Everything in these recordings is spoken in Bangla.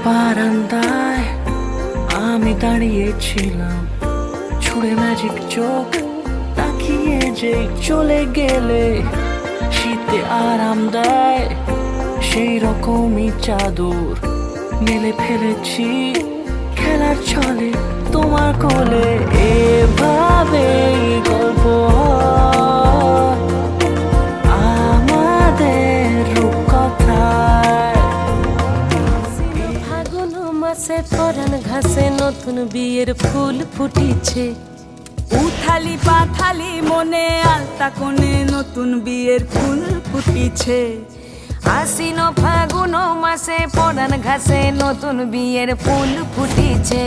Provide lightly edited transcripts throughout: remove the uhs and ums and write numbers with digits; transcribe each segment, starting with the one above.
বারান্দায় আমি দাঁড়িয়েছিলাম, ছুঁড়ে ম্যাজিক চোখ তাকিয়ে যে চলে গেলে শীতে আরাম দেয় সেই রকমই চাদর মেলে ফেলেছি খেলার ছলে তোমার কোলে। এভাবে গল্প হয় আমাদের রূপকথায়। ফাগুন মাসে পরান ঘাসে নতুন বিয়ের ফুল ফুটিছে। উথালি পাথালি মনে আলতা কোণে নতুন বিয়ের ফুল ফুটিছে। আশ্বিন ফাগুন মাসে পরান ঘাসে নতুন বিয়ের ফুল ফুটিছে।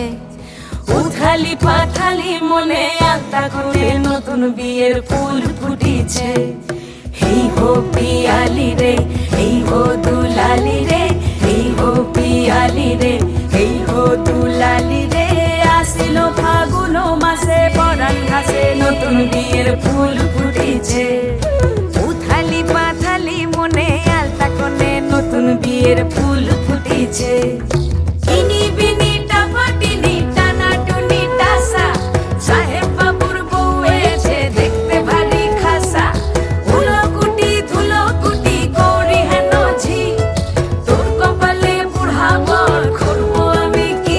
উথালি পাথালি মনে আলতা কোণে নতুন বিয়ের ফুল ফুটিছে। হেই হো পিয়ালি রে, হেই হো দুলালি রে, হেই হো পিয়ালি রে, হেই হো দুলালি রে। আশ্বিন ফাগুন মাসে পরান ঘাসে নতুন বিয়ের ফুল ফুটিছে। উথালি পাথালি মনে আলতা কোণে নতুন বিয়ের ফুল ফুটিছে। ইনি বিনি টাপাটিনি টানা টুনি টাসা, সাহেব বাবুর বউ এসে দেখতে ভারী খাসা। ধুলো কুটি গৌরী হেন ঝি, তোর কপালে বুড়া বর করবো আমি কি।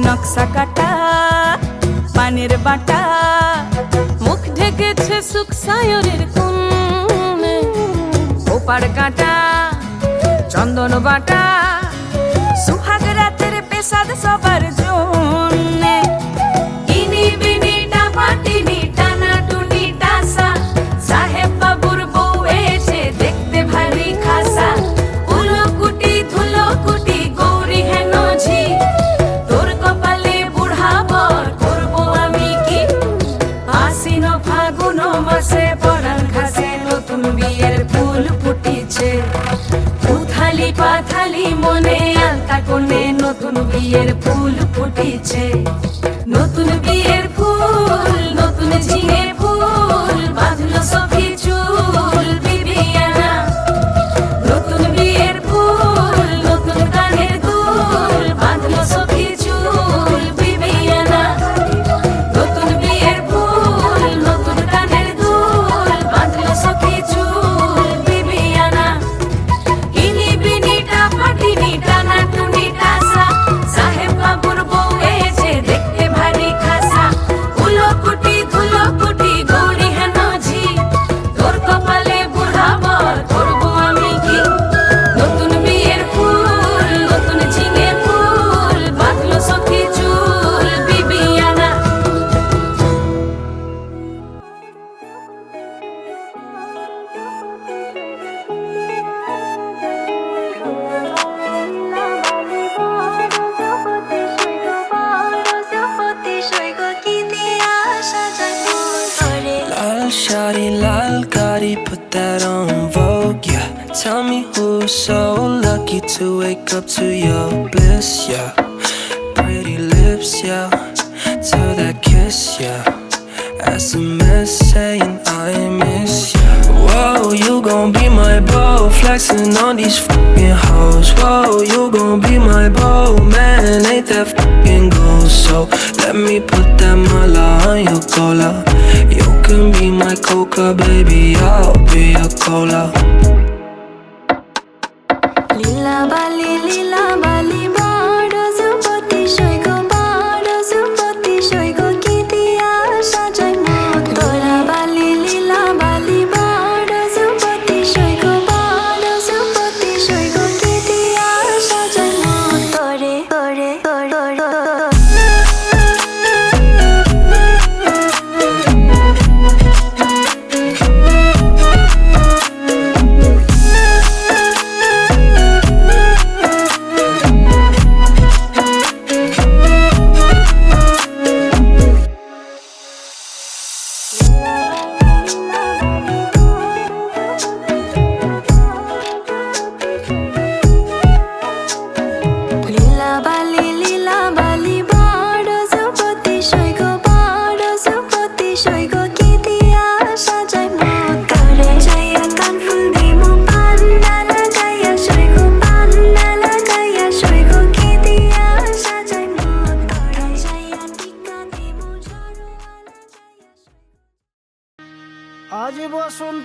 নকশা কাটা পানের বাটা, মুখ ঢেকেছে সুখ সায়রের কোণে। ওপার কাটা চন্দন বাটা, সুহাগ রাতের পেশাদ সবার জন্যে। ইনি বিনি টাপাটিনি টানা টুনি টাসা, সাহেব বাবুর বউ এসে দেখতে ভারী খাসা। ধুলো কুটি গৌরী হেন ঝি, তোর কপালে বুড়া বর করবো আমি কি। আশ্বিন ফাগুন মাসে পরান ঘাসে নতুন বিয়ের ফুল ফুটিছে। উথালি পাথালি মনে আলতা কোণে নতুন বিয়ের ফুল ফুটিছে। নতুন বিয়ের ফুল নতুন ঝিঙে ফুল বাঁধলো সখী চুল বিবিয়ানা। নতুন বিয়ের ফুল নতুন কানের দুল বাঁধলো সখী চুল বিবিয়ানা। নতুন বিয়ের ফুল নতুন কানের দুল বাঁধলো সখী চুল বিবিয়ানা। ইনি বিনি টাপাটিনি টানা টুনি টাসা, সাহেব বাবুর বউ এসে দেখতে ভারী খাসা। ধুলো কুটি গৌরী হেন ঝি, তোর কপালে বুড়া বর করবো আমি কি। নতুন বিয়ের ফুল নতুন ঝিঙে ফুল বাঁধলো সখী চুল Bibiyana. Lal shawty, lal Gotti, put that on Vogue, yeah. Tell me who's so lucky to wake up to your bliss, yeah. Pretty lips, yeah. To that kiss, yeah. SMS saying I miss ya. Whoa, you gon' be my beau, flexing on these fucking hoes. Whoa, you gon' be my beau, man, ain't that fucking gold. So let me put that mala on your cola. You can be my coca, baby, I'll be your cola. লীলা বালি বড় যুবতী সৈগ, বড় যুবতী সৈগ কি দিয়া সাজাই মন তোরা। লীলা বালি বড় যুবতী সৈগ, বড় যুবতী সৈগ কি দিয়া সাজাই মন তোরে তোরে তোরে।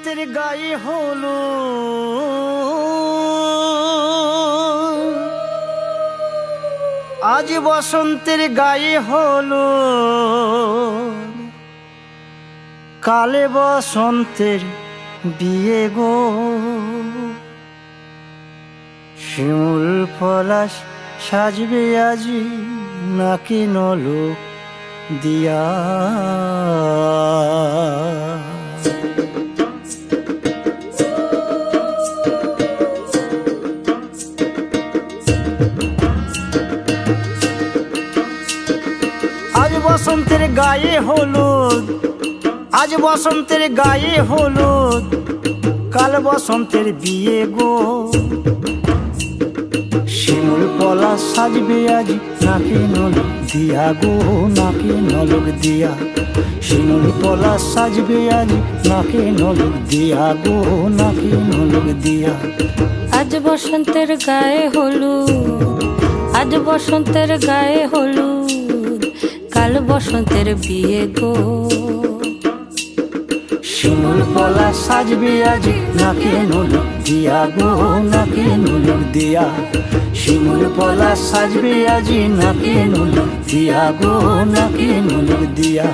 বসন্তের গায়ে হলো আজ বসন্তের গায়ে হলো কালে বসন্তের বিয়ে গো শিমুল পলাশ সাজবে আজি নাকি নলোক দিয়া আজ বসন্তের গায়ে হলুদ আজ বসন্তের গায়ে হলুদ কাল বসন্তের বিয়ে গো শিমুল পলাশ সাজবে আজ নাকি নলোক দিয়া গো নাকি নলোক দিয়া শিমুল পলাশ সাজবে আজ নাকি নলোক দিয়া গো নাকি নলোক দিয়া আজ বসন্তের গায়ে হলুদ আজ বসন্তের গায়ে হলুদ কাল বসন্তের বিয়ে গো শিমুল পলাশ সাজবে আজ নাকি নলোক দিয়া গো নাকি নলোক দিয়া শিমুল পলাশ সাজবে আজ নাকি নলোক দিয়া গো নাকি নলোক দিয়া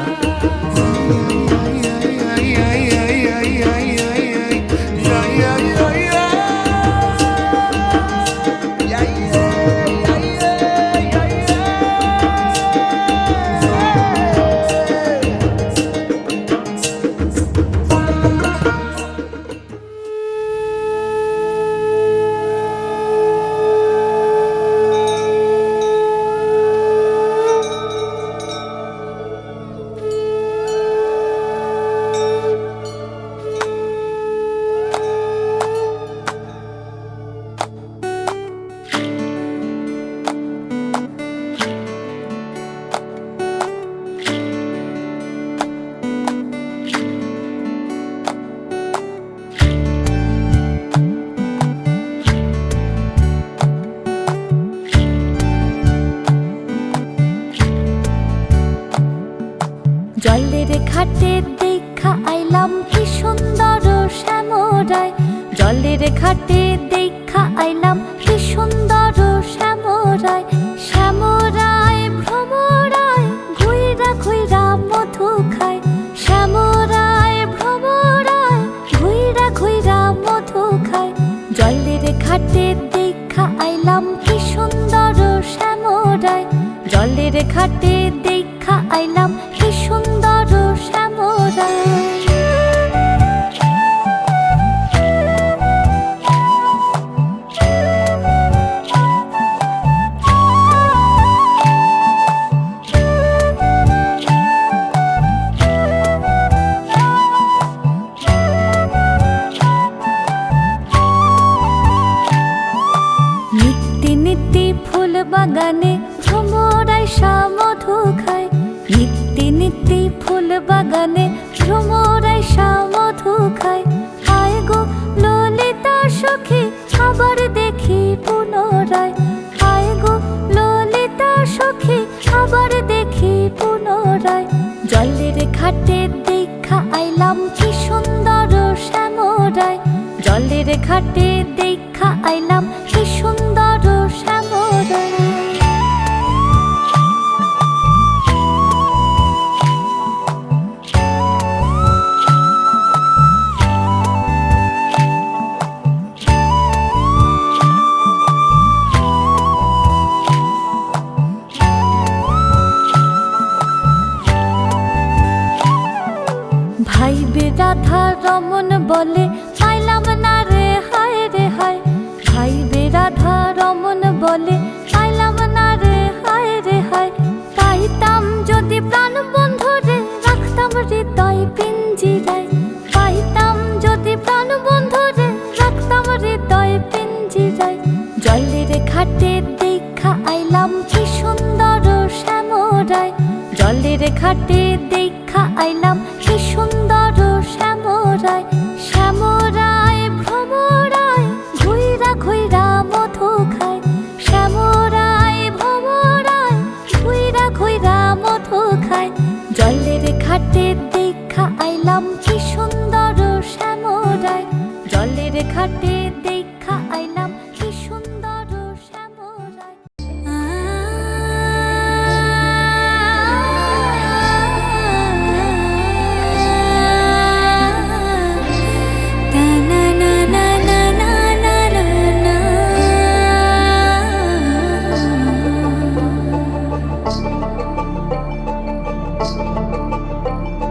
জলের ঘাটে দেখা আইলাম কি সুন্দর শ্যামরায় জলের ঘাটে দেখা আইলাম কি সুন্দর শ্যামরায় শ্যামরায় ভ্রমরায় ঘুইরা ঘুইরা মধু খায় শ্যামরায় ভ্রমরায় ঘুইরা ঘুইরা মধু খায় জলের ঘাটে দেখা আইলাম কি সুন্দর শ্যামরায় জলের ঘাটে দেখা আইলাম কি সুন্দর শ্যামরায় নিত্যি নিত্যি ফুল বাগানে ভ্রমরায় মধু খায় নিত্যি নিত্যি ফুল বাগানে ভ্রমরায় মধু খায় আয় গো ললিতা সখী আবার দেখি পুনরায় আয় গো ললিতা সখী আবার দেখি পুনরায় জলের ঘাটে দেখা আইলাম কি সুন্দর শ্যামরায় জলের ঘাটে দেখা আইলাম কি সুন্দর শ্যামরায় ভাইবে রাধা রমন বলে পাইলাম না রে হায় রে হায় ভাইবে রাধা রমন বলে পাইলাম না রে হায় রে হায় পাইতাম যদি প্রাণ বন্ধু রে রাখতাম হৃদয় পিঞ্জিরায় পাইতাম যদি প্রাণ বন্ধু রে রাখতাম হৃদয় পিঞ্জিরায় জলের ঘাটে দেখা আইলাম কি সুন্দর শ্যামরায় জলের ঘাটে দেখা আইলাম কি সুন্দর শ্যামরায় শ্যামরায় ভ্রমরায় ঘুইরা ঘুইরা মধু খায় শ্যামরায় ভ্রমরায় ঘুইরা ঘুইরা মধু খায় জলের ঘাটে দেখা আইলাম কি সুন্দর শ্যামরায় ঘাটে দেখা আইলাম কি সুন্দর শ্যামলায়।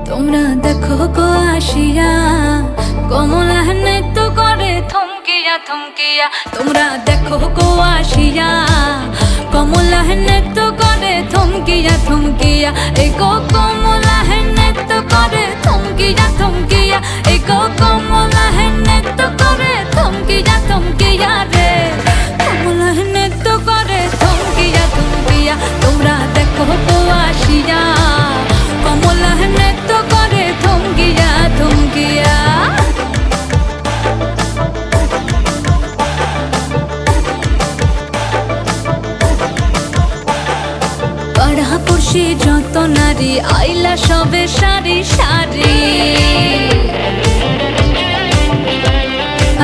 তোমরা দেখো গো আসিয়া কমলা নৃত্য করে থমকিয়া থমকিয়া। তোমরা দেখো গো আসিয়া কমলা নৃত্য করে থমকিয়া থমকিয়া। এই গো কমলা নৃত্য করে থমকিয়া থমকিয়া। এই গো কমলা নৃত্য করে থমকিয়া থমকিয়া রে। কমলা নৃত্য করে থমকিয়া থমকিয়া। তোমরা দেখো গো আসিয়া কমলা নৃত্য করে থমকিয়া থমকিয়া। পাড়াপড়শি যত নারী আইলা সবে সারি সারি।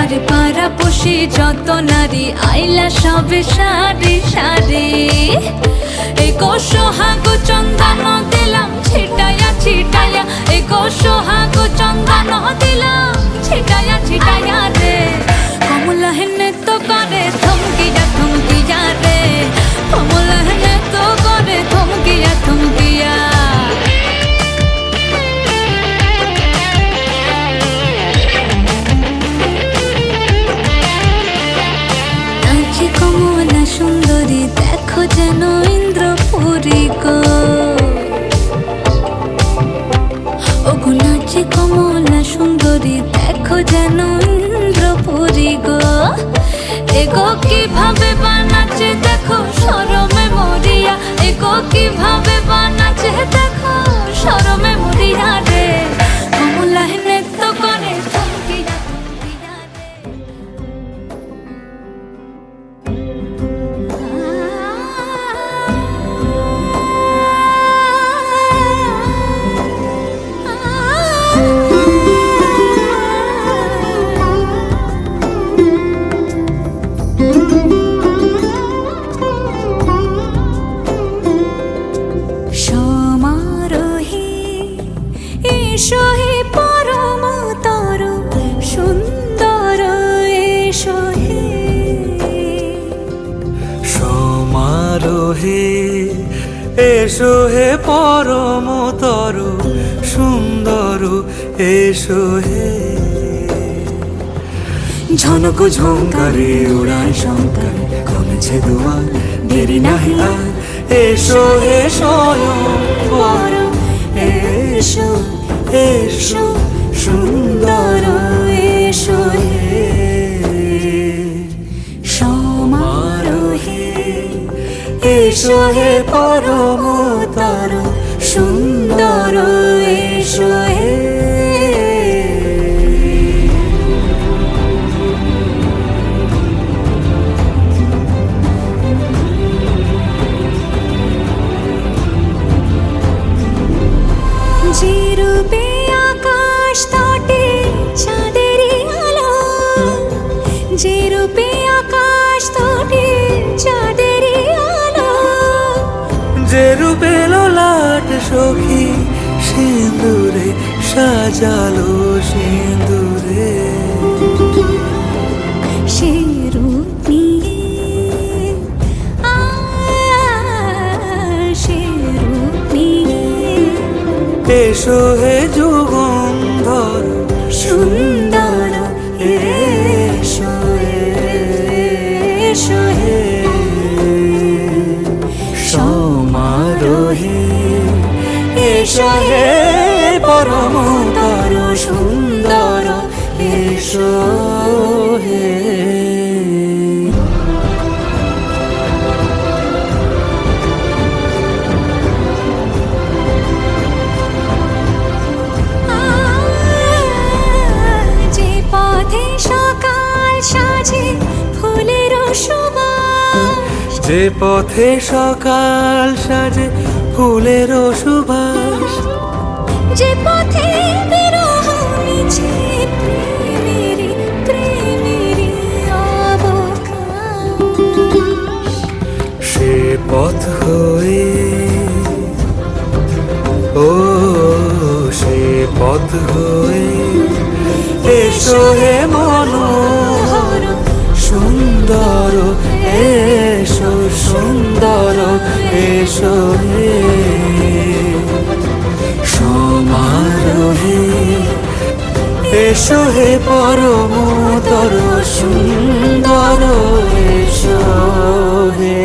আরে পাড়াপড়শি যত নারী আইলা সবে সারি সারি। এই গো সোহাগ চন্দন দিলাম ছিটাইয়া ছিটাইয়া। এই গো সোহাগ চন্দন দিলাম ছিটাইয়া ছিটাইয়া রে। কমলা নৃত্য করে থমকিয়া থমকিয়া রে। কমলা নৃত্য করে থমকিয়া থমকিয়া। নাচে কমলা সুন্দরী দেখো যেন ইন্দ্রপুরী গো। ওগো নাচে কমলা সুন্দরী দেখো যেন ইন্দ্রপুরী গো। এগো কিভাবে বানাচ্ছে দেখো শরমে মরিয়া। এগো কিভাবে বানাচ্ছে দেখো শরমে মরিয়া রে। কমলা নৃত্য করে থমকিয়া থমকিয়া রে। সমারোহে এসো হে পরমতর সুন্দর এসো হে। সমারোহে এসো হে পরমতর সুন্দর এসো হে। ঝনক ঝঙ্কারে উড়ায় শঙ্কর কমেছে দুয়ার দেরি নাহি আর। এসো হে স্বয়ং বর এসো এসো সুন্দর এসো হে। সমারোহে এসো হে পরমতর সুন্দর এসো হে। যে রূপে আকাশ তটে চাঁদেরই আলো। যে রূপে আকাশ তটে চাঁদেরই আলো। যে রূপে ললাট সখী সিঁদুরে সাজালো সিঁদুরে। সে রূপ নিয়ে সে রূপ নিয়ে। এসো হে যুগন্ধর সুন্দর এসো এসো হে। সমারোহে এসো হে পরমতর সুন্দর এসো হে। যে পথে সকাল সাজে ফুলের সুবাস। যে পথে সকাল সাজে ফুলের সুবাস। যে পথে বিরহ মিছে প্রেমের প্রেমের পথ হয়ে, ও সে পথ হয়ে এসো হে মনোহর সুন্দর, এসো সুন্দর, এসো হে সমারোহে, এসো হে পরমতর সুন্দর, এসো হে।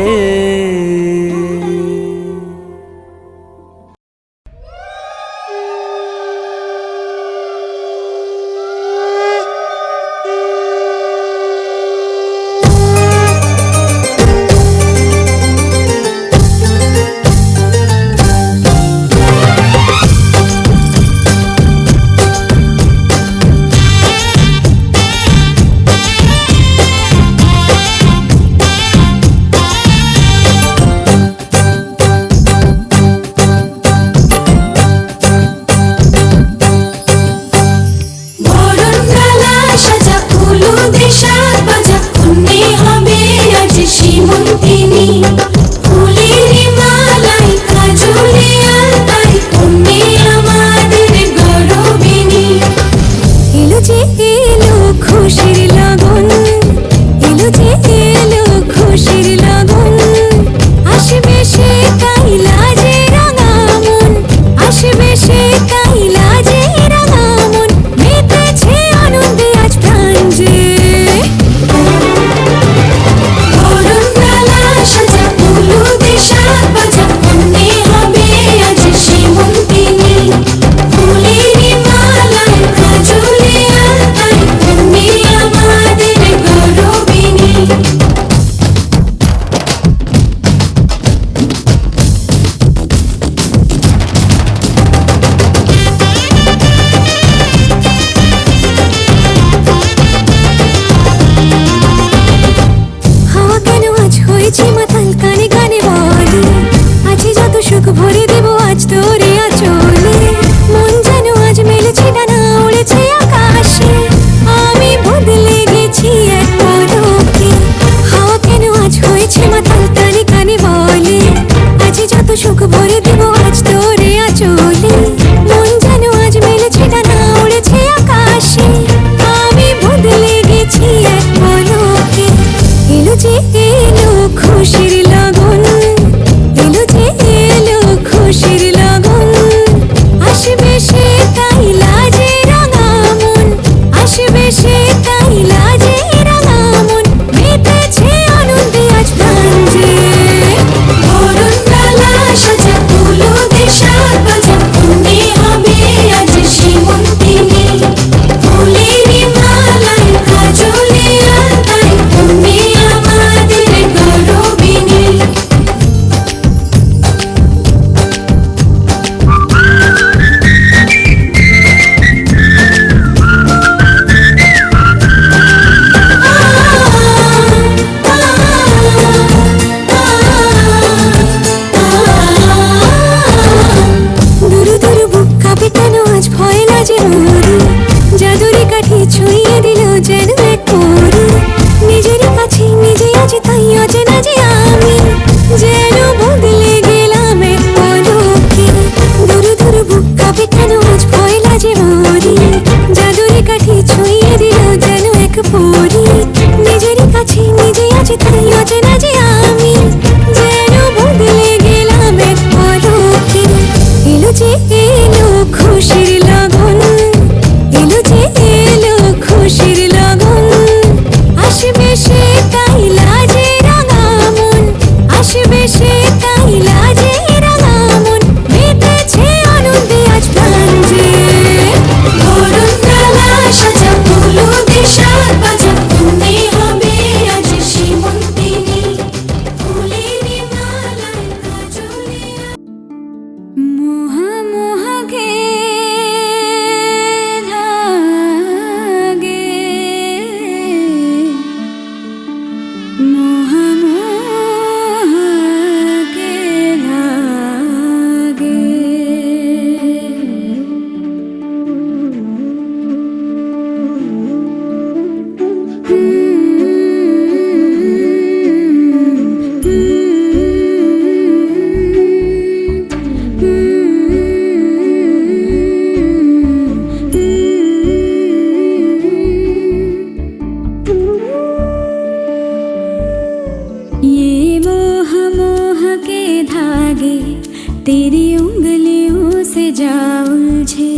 तेरी उंगलियों से जा उलझे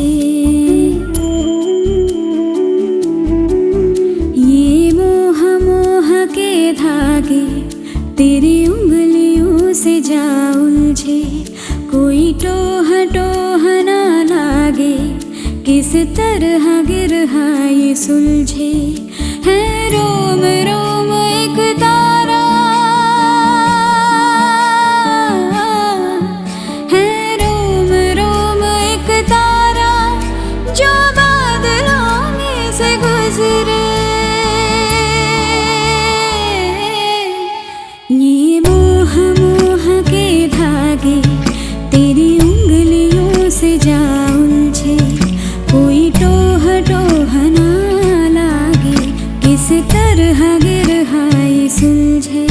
ये मोह मोह के धागे, तेरी उंगलियों से जा उलझे। कोई टोह टोह ना लागे, किस तरह गिरहा ये सुलझे। है रोम रोम एक तारा, है रोम रोम एक तारा जो बादलों में से गुजरे। ये मोह मोह के धागे, तेरी उंगलियों से जा उलझे। कोई टोह टोह ना लागे, किस तरह गिरहा ये सुलझे।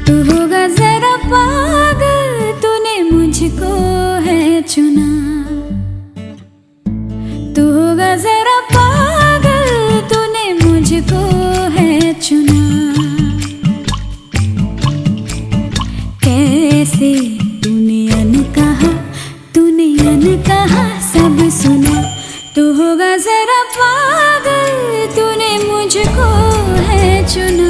तू होगा जरा पागल, तूने मुझको है चुना। तू होगा जरा पागल, तूने मुझको है चुना। कैसे तूने अनकहा सब सुना। तू होगा जरा पागल, तूने मुझको है चुना।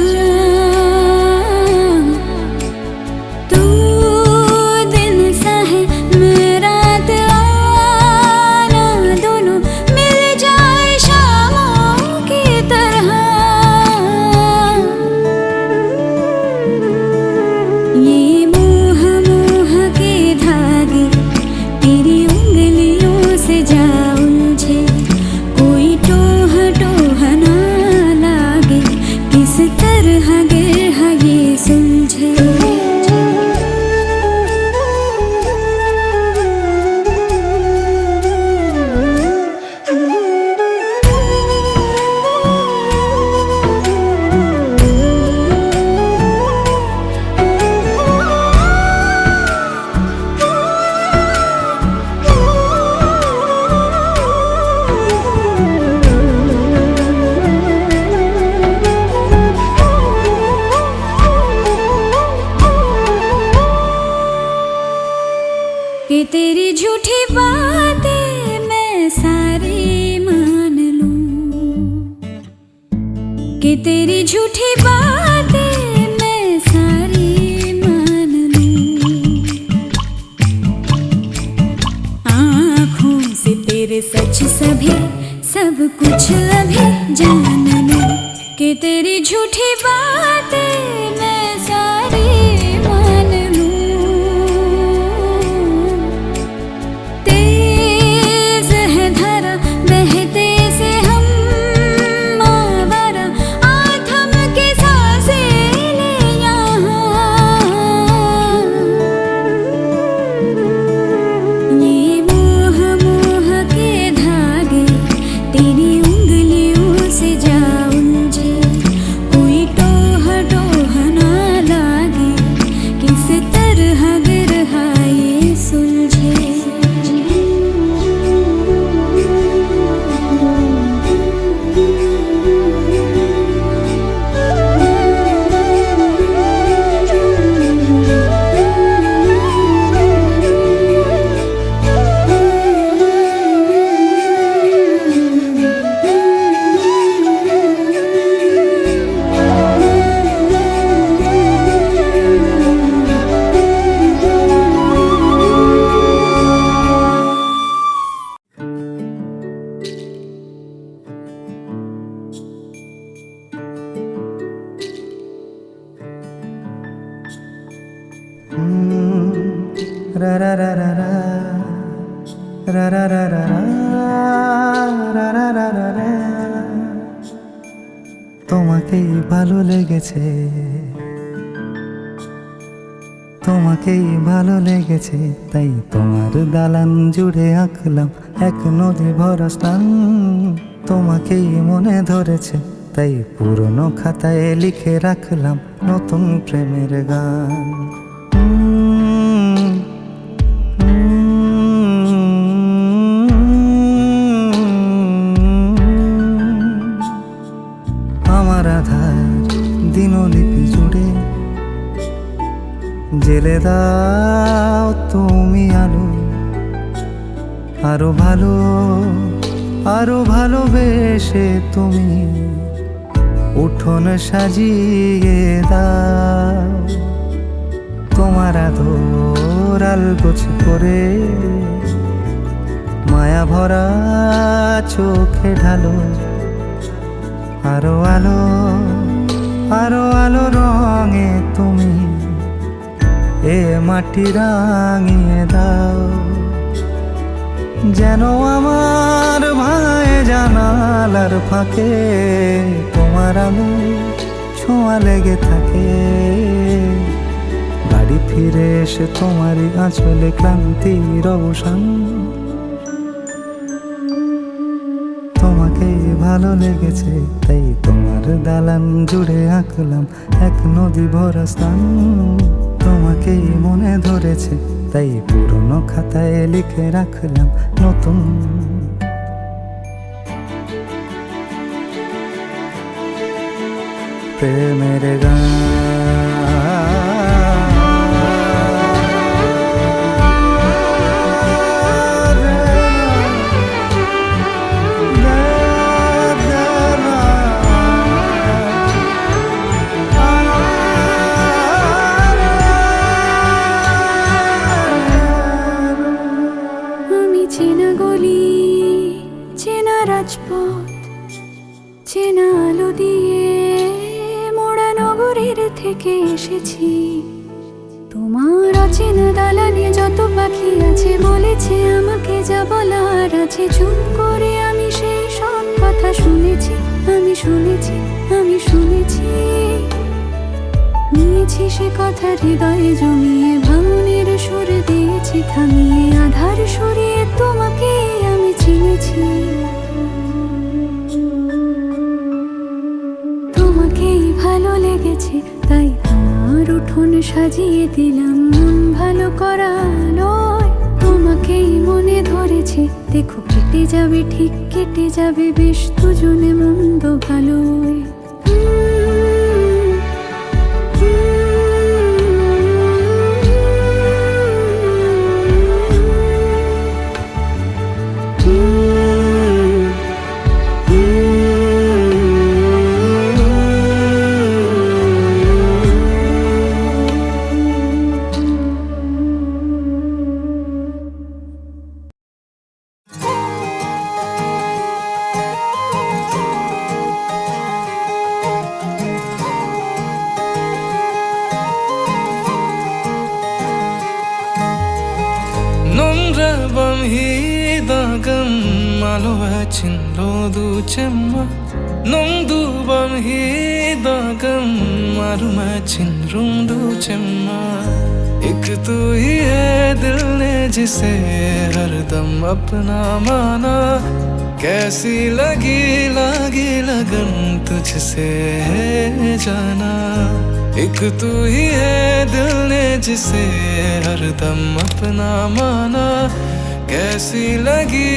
कि तेरी झूठी बातें मैं सारी मान लूं, कि तेरी झूठी बातें मैं सारी मान लूं। आँखों से तेरे सच सभी सब कुछ अभी जान लूं, कि तेरी झूठी बातें मैं सारी मान लूं। তোমাকেই ভালো লেগেছে, তোমাকেই ভালো লেগেছে তাই তোমার দালান জুড়ে আঁকলাম এক নদী ভরা স্থান। তোমাকেই মনে ধরেছে তাই পুরনো খাতায় লিখে রাখলাম নতুন প্রেমের গান। আমার আধার দিনলিপি জুড়ে জেলে দাও তুমি আলো, আরো ভালো আরো ভালোবেসে তুমি উঠোন সাজিয়ে দাও। তোমার আদর আলগোছ করে মায়া ভরা চোখে ঢালো, আরো আলো আরো আলো রঙে তুমি এ মাটি রাঙিয়ে দাও। যেন আমার ভাই জানালার ফাঁকে তোমার আলো ছোঁয়া লেগে থাকে। বাড়ি ফিরে এসে তোমারই আঁচলে ক্লান্তির অবসান। তোমাকেই ভালো লেগেছে তাই তোমার দালান জুড়ে আঁকলাম এক নদী ভরা স্থান। তোমাকেই মনে ধরেছে তাই পুরনো খাতায় লিখে রাখলাম নতুন প্রেমের গান। চেনা গলি চেনা রাজপথ চেনা আলো দিয়ে মোড়া নগরের থেকে এসেছি। তোমার অচেনা দালানে যত পাখি আছে বলেছে আমাকে যা বলার আছে। চুপ করে আমি সেই সব কথা শুনেছি, আমি শুনেছি, আমি শুনেছি। নিয়েছি সে কথা হৃদয়ে জমিয়ে ভাঙনের সুর দিয়েছি থামিয়ে। আধার সরিয়ে তোমাকে আমি চিনেছি। তোমাকেই ভালো লেগেছে তাই তোমার উঠোন সাজিয়ে দিলাম মন ভালো করা নয়। তোমাকেই মনে ধরেছে দেখো কেটে যাবে ঠিক কেটে যাবে বেশ দুজনে মন্দ ভালোই। Lodu chemma nongdu bam hi dagam maru machin rumdu chemma ek tu hi hai dil ne jise har dam apna mana kaisi lagi lagan tujhse hai jana ek tu hi hai dil ne jise har dam apna mana कैसी लगी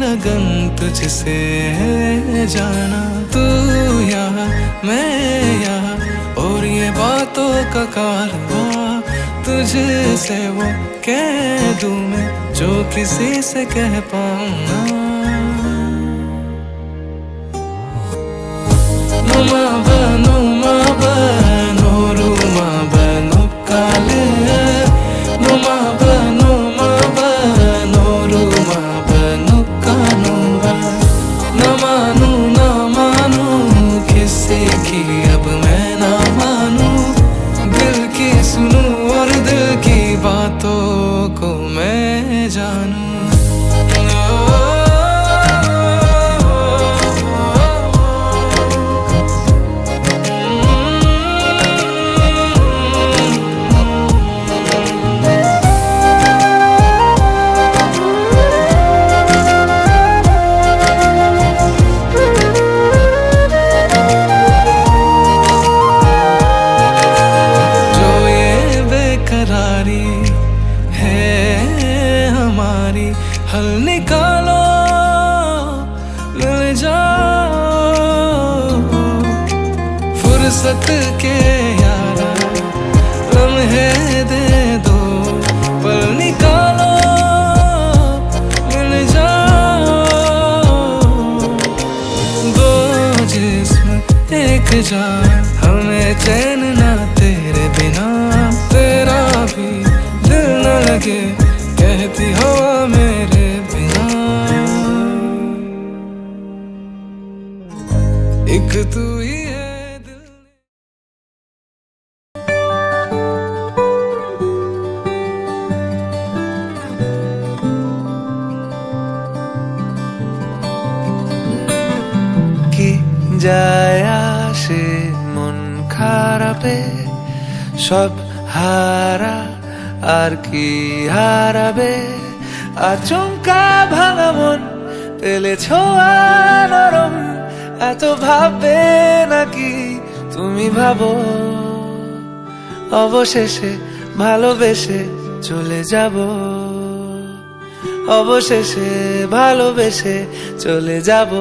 लगन तुझसे है जाना। तू यहाँ मैं यहाँ और ये बातों का कारवां तुझसे वो कह दूँ मैं जो किसी से कह पाऊँ ना। नुमा बनो रूमा बनो काले नुमा बनो अब मैं ना मानूं दिल की सुनूं और दिल की बातों को मैं जानूं। हल निकालो मिल जाओ फुर्सत के यारा लम्हे दे दो पल निकालो मिल जाओ दो जिस्म एक जान हमें चैन ना तेरे बिना तेरा भी दिल न लगे कहती हवा मेरे बिना एक तू ही है दिल কি যায় আসে মন খারাপে সব হারা আর কি হারাবে আচমকা ভাঙা মন পেলে ছোঁয়া নরম এত ভাববে নাকি তুমি ভাবো অবশেষে ভালোবেসে চলে যাব অবশেষে ভালোবেসে চলে যাব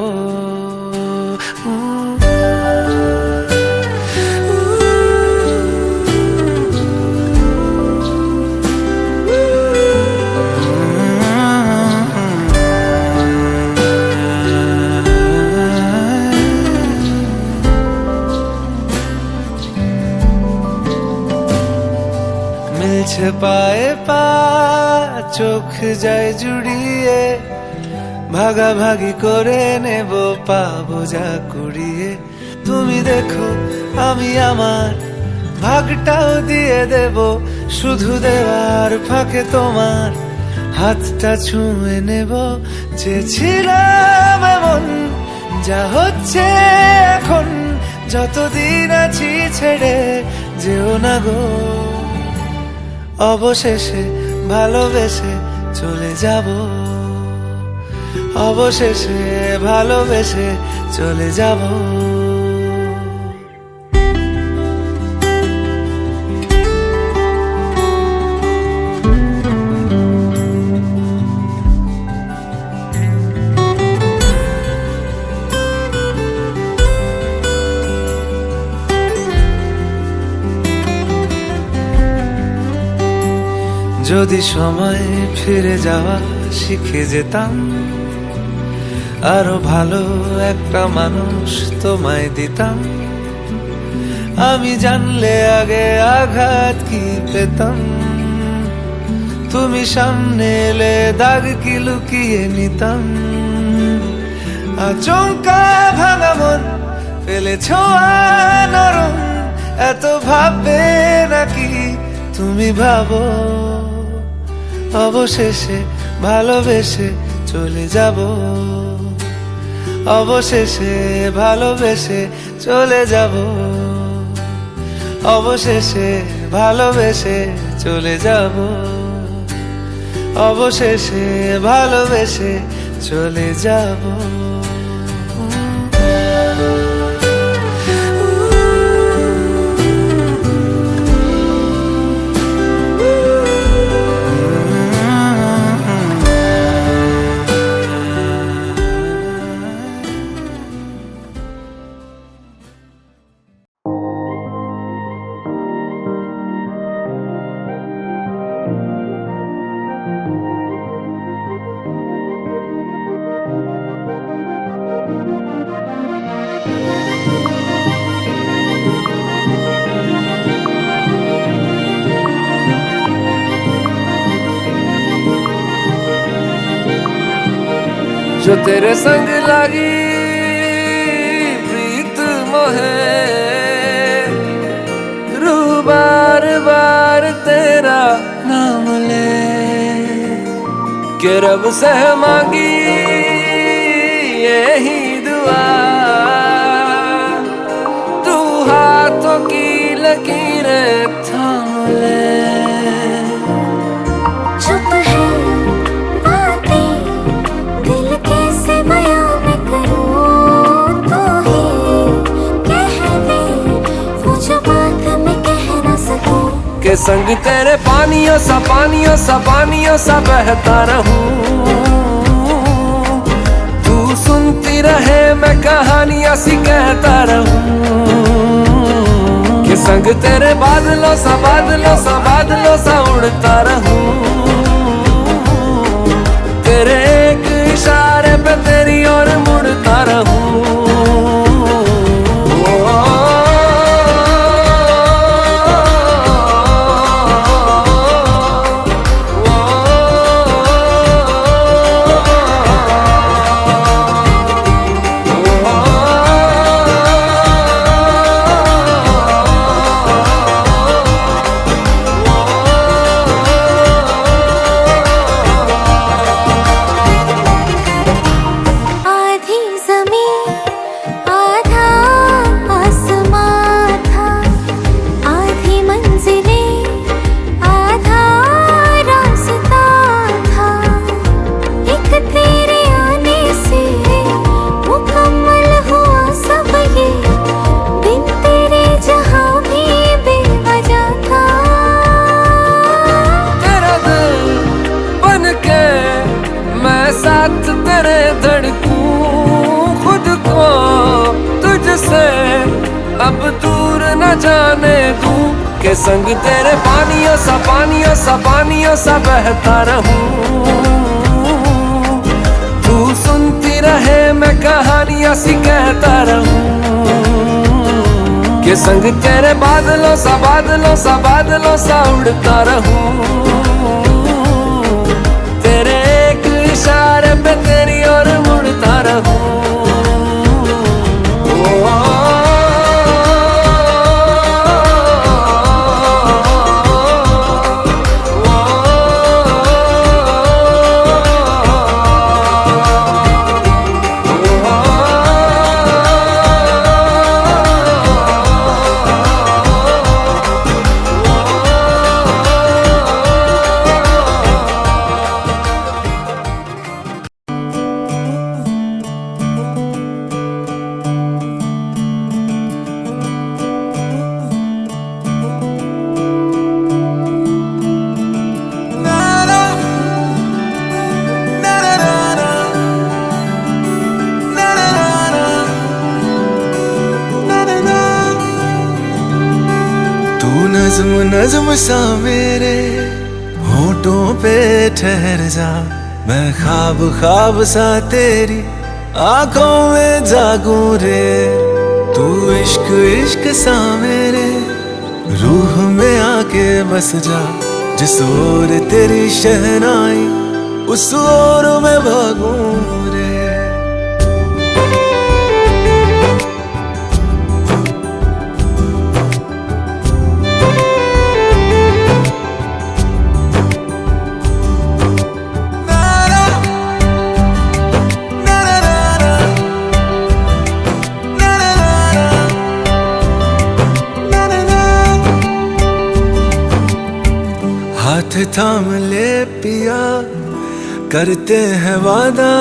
মিলছে পায়ে পা চোখ যায় জুড়িয়ে ভাগাভাগি করে নেব পাবো যা কুড়িয়ে তুমি দেখো আমি আমার ভাগটাও দিয়ে দেব শুধু দেওয়ার ফাঁকে তোমার হাতটা ছুঁয়ে নেব চেয়েছিলাম এমন যা হচ্ছে এখন যতদিন আছি ছেড়ে যেও না গো অবশেষে ভালোবেসে চলে যাব অবশেষে ভালোবেসে চলে যাব যদি সময় ফিরে যাওয়া শিখে যেতাম আরো ভালো একটা মানুষ তোমায় দিতাম আমি জানলে আগে আঘাত কি পেতাম তুমি সামনে এলে দাগ কি লুকিয়ে নিতাম আচমকা ভাঙা মন পেলে ছোঁয়া নরম এত ভাববে নাকি তুমি ভাবো অবশেষে ভালোবেসে চলে যাব অবশেষে ভালোবেসে চলে যাব অবশেষে ভালোবেসে চলে যাব অবশেষে ভালোবেসে চলে যাব जो तेरे संग लगी प्रीत मोहे रूह बार बार तेरा नाम ले के रब से मांगी यही दुआ तू हाथों की लकीरें थाम ले संग तेरे पानियों सा बहता रहूं सुनती रहे मैं कहानियां सी कहता रहूं कि संग तेरे बादलों सा उड़ता रहूं। तेरे एक इशारे पे तेरी ओर मुड़ता रहूं। साथ तेरे धड़कूं खुद को तुझसे अब दूर न जाने दूं के संग तेरे पानियों सा बहता रहूं। तू सुनती रहे मैं कहानियां सी कहता रहूं के संग तेरे बादलों सा उड़ता रहूं। तेरे एक इशारे पे तेरी ओर मुड़ता रहूं। नज़्म सा मेरे होठों पे ठहर जा, मैं ख्वाब सा तेरी आंखों में जागूं रे। तू इश्क सा मेरे रूह में आके बस जा, जिस ओर तेरी शहनाई उस ओर में भागूं रे। हाथ थाम ले पिया, करते हैं वादा,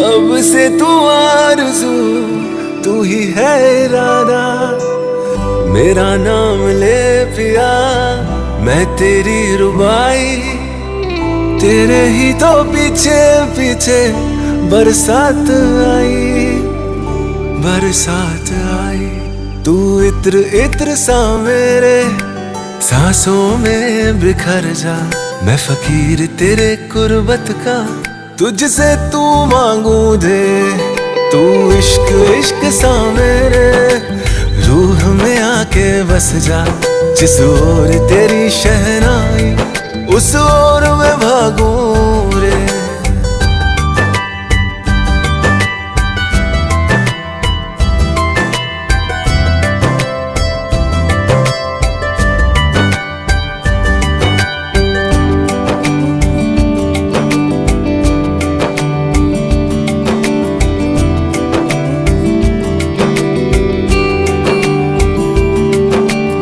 अब से तू आरज़ू तू ही है इरादा। मेरा नाम ले पिया, मैं तेरी रुबाई, तेरे ही तो पीछे पीछे बरसात आई। तू इत्र सा मेरे सांसों में बिखर जा, मैं फकीर तेरे कुर्बत का तुझसे तू मांगू दे। तू इश्क सा मेरे रूह में आके बस जा, जिस ओर तेरी शहनाई उस ओर में भागूं रे।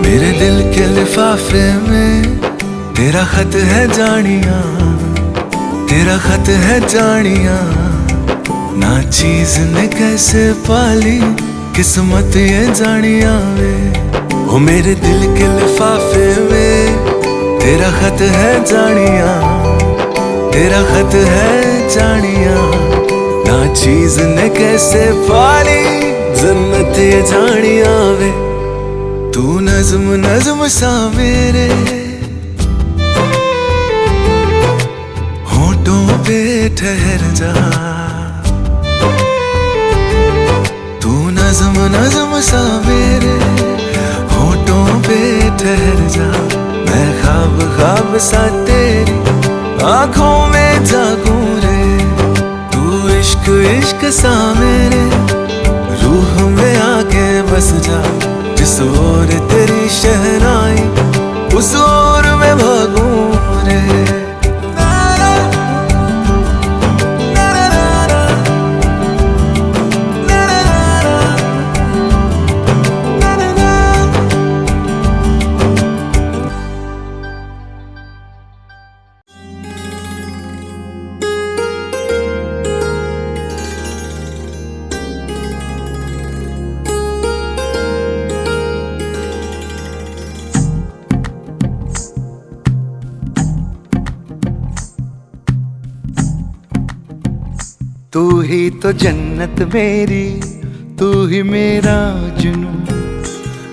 मेरे दिल के लिफाफे में तेरा खत है जानिया, तेरा खत है जानिया। ना चीज ने कैसे पाली किस्मत ये जानिया वे। ओ मेरे दिल के लिफाफे में तेरा खत है जानिया, तेरा खत है जानिया। ना चीज ने कैसे पाली जन्नत ये जानी आवे, तू नज्म नज्म सा मेरे होठों पे ठहर जा, तू नज्म नज्म सा मेरे होठों पे ठहर जा। मैं ख्वाब ख्वाब सा तेरी आंखों में जागूं रे, तू इश्क इश्क सा मेरे रूह में आके बस जा। जिस ओर तेरी शहनाई उस ओर मैं भागूं रे। तू ही तो जन्नत मेरी, तू ही मेरा जुनून,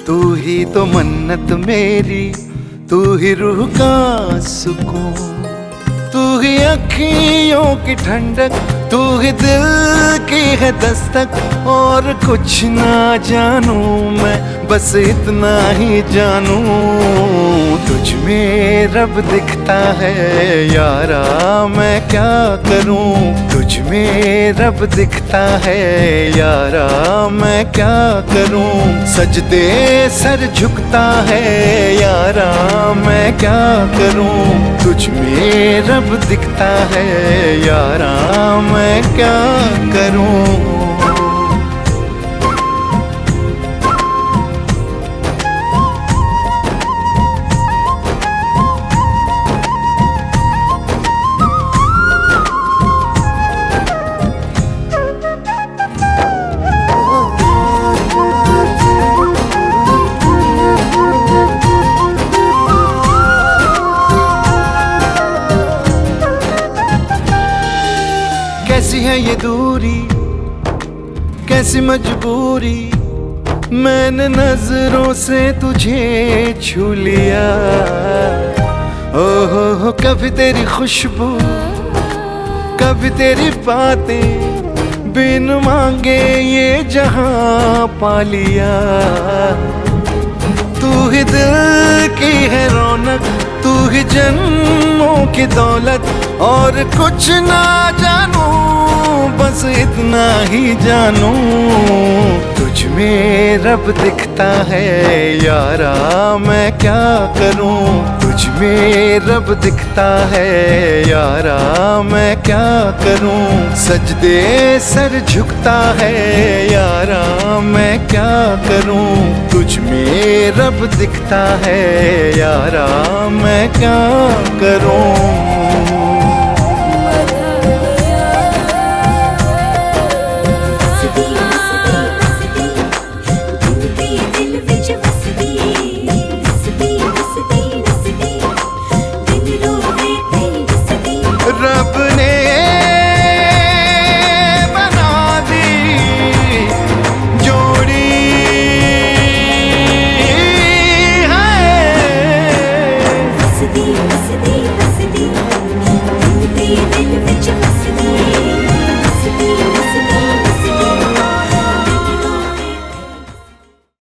तू ही तो मन्नत मेरी, तू ही रूह का सुकून, तू ही अखियों की ठंडक, तू ही दिल की है दस्तक। और कुछ ना जानू मैं, बस इतना ही जानू तुझ में रब दिखता है यारा, मैं क्या करूं। तुझ में रब दिखता है यारा, मैं क्या करूं। सजदे सर झुकता है यारा, मैं क्या करूं। तुझ में रब दिखता है यारा, मैं क्या करूं। कैसी है ये दूरी, कैसी मजबूरी, मैंने नजरों से तुझे छू लिया। ओहो कभी तेरी खुशबू, कभी तेरी बातें, बिन मांगे ये जहां पा लिया। तू ही दिल की है रौनक, तू ही जन्मों की दौलत। और कुछ ना जानू, बस इतना ही जानू तुझ में रब दिखता है यारा, मैं क्या करूं। तुझ में रब दिखता है यारा, मैं क्या करूं। सजदे सर झुकता है यारा, मैं क्या करूं। तुझ में रब दिखता है यारा, मैं क्या करूं। रब ने बना दी जोड़ी है। वसदी वसदी वसदी दिल विच वसदी, वसदी वसदी